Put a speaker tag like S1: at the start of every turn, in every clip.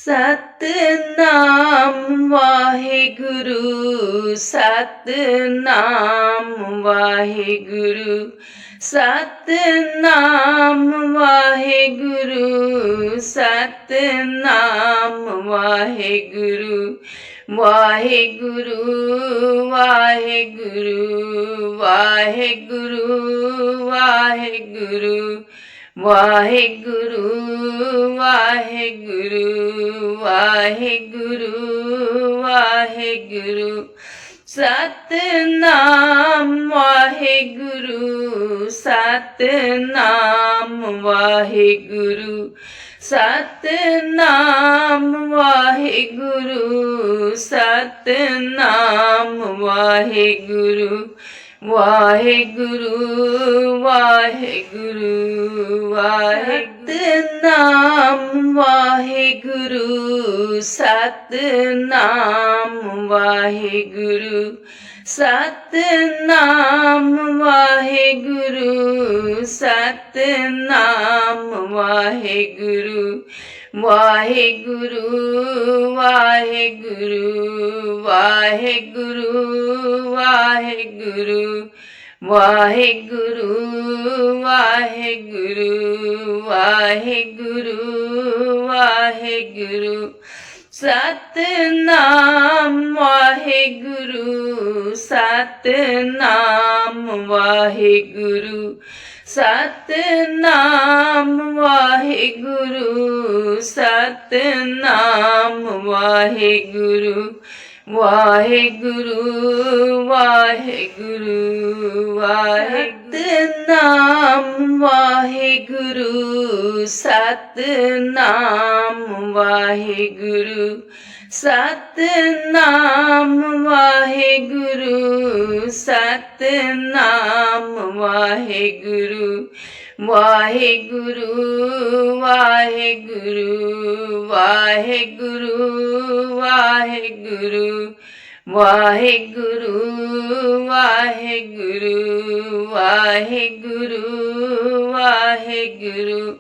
S1: Satnam Waheguru Satnam Waheguru Satnam Waheguru Satnam Waheguru Waheguru Waheguru Waheguru Waheguru Waheguru Waheguru Waheguru Waheguru Satnam Waheguru Satnam Waheguru Satnam Waheguru Satnam Waheguru Waheguru Waheguru Satnam Waheguru Satnam Waheguru Satnam Waheguru Satnam Waheguru Waheguru Waheguru Waheguru Waheguru Waheguru Waheguru Waheguru Waheguru Satnam Waheguru Satnam Waheguru Satnam Waheguru Satnam Waheguru Waheguru Waheguru Satnam Waheguru Satnam Waheguru Satnam Waheguru Satnam Waheguru Waheguru Waheguru Waheguru Waheguru Waheguru Waheguru Waheguru Waheguru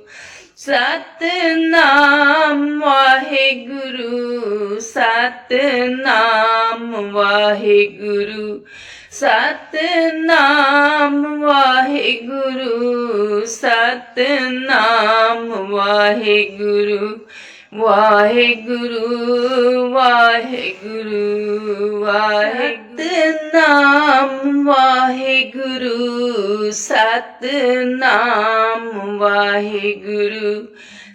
S1: Satnam Waheguru Satnam Waheguru Satnam Waheguru Satnam Waheguru Waheguru Waheguru Satnam Waheguru Satnam Waheguru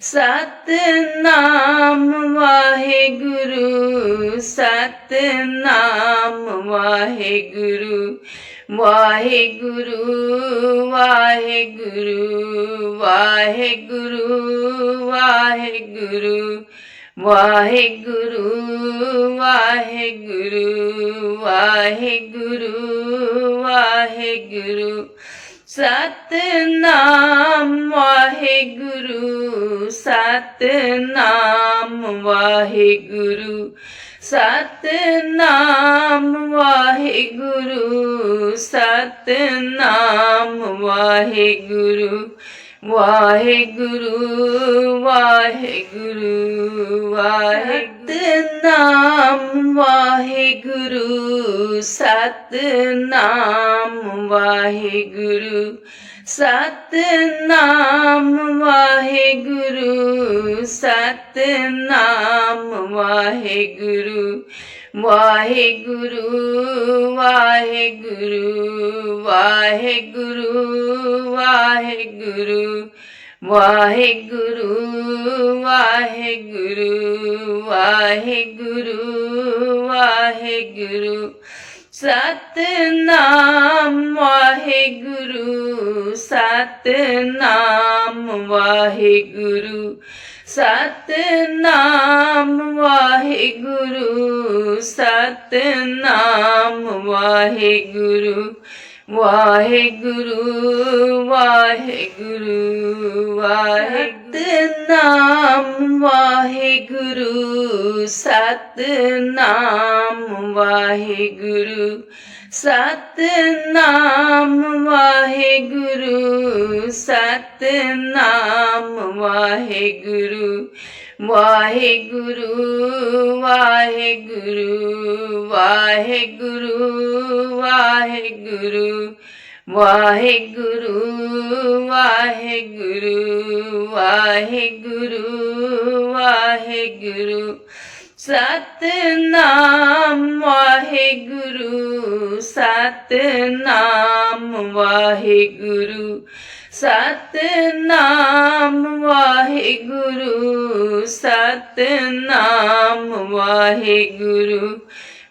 S1: Satnam Waheguru Satnam Waheguru Waheguru Waheguru Waheguru Waheguru Waheguru Waheguru Waheguru Waheguru Satnam Waheguru Satnam Waheguru Satnam Waheguru Satnam Waheguru Waheguru Waheguru Satnam Waheguru Satnam Waheguru Satnam Waheguru Satnam Waheguru Waheguru Waheguru Waheguru Waheguru Waheguru Waheguru Waheguru Waheguru Satnam Waheguru Satnam Waheguru Satnam Waheguru Satnam Waheguru Waheguru Waheguru Satnam Waheguru Satnam Waheguru Satnam Waheguru Satnam Waheguru Waheguru Waheguru Waheguru Waheguru Waheguru Waheguru Waheguru Waheguru Satnam Waheguru Satnam Waheguru Satnam Waheguru Satnam Waheguru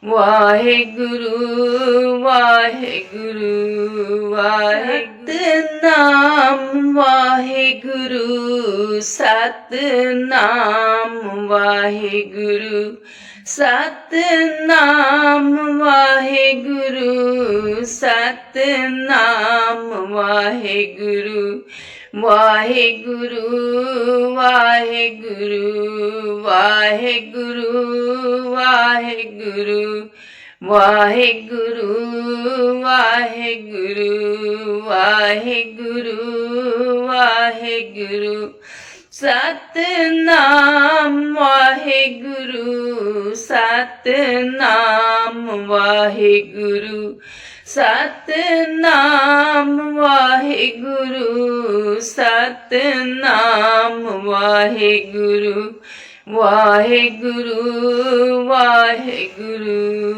S1: Waheguru Waheguru Satnam Waheguru Satnam Waheguru Satnam Waheguru Satnam Waheguru Waheguru Waheguru Waheguru Waheguru Waheguru Waheguru Waheguru Waheguru Satnam Waheguru Satnam Waheguru Satnam Waheguru Satnam Waheguru Waheguru Waheguru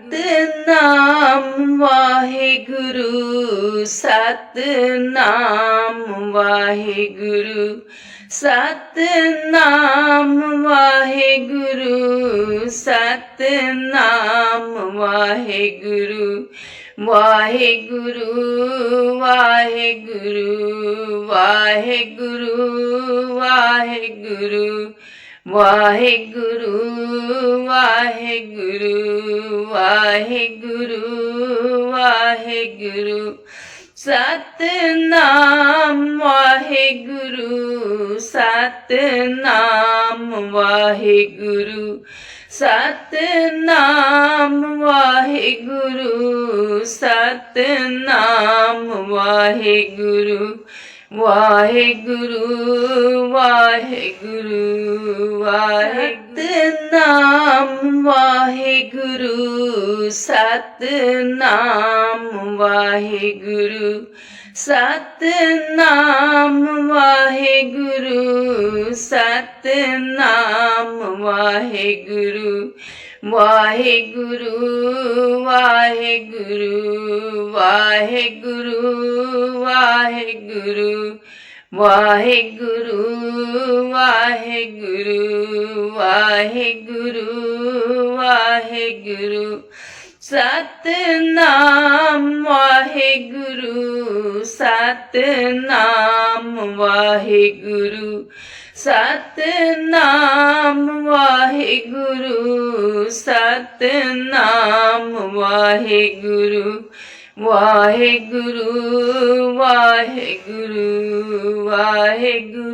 S1: Satnam Waheguru Satnam Waheguru Satnam Waheguru Satnam Waheguru Waheguru Waheguru Waheguru Waheguru Waheguru Waheguru Waheguru Waheguru Satnam Waheguru Satnam Waheguru Satnam Waheguru Satnam Waheguru Waheguru Waheguru Satnam Waheguru Satnam Waheguru Satnam Waheguru Satnam Waheguru Waheguru Waheguru Waheguru Waheguru Waheguru Waheguru Waheguru Waheguru Satnam Waheguru Satnam Waheguru Satnam Waheguru Satnam Waheguru Waheguru Waheguru Waheguru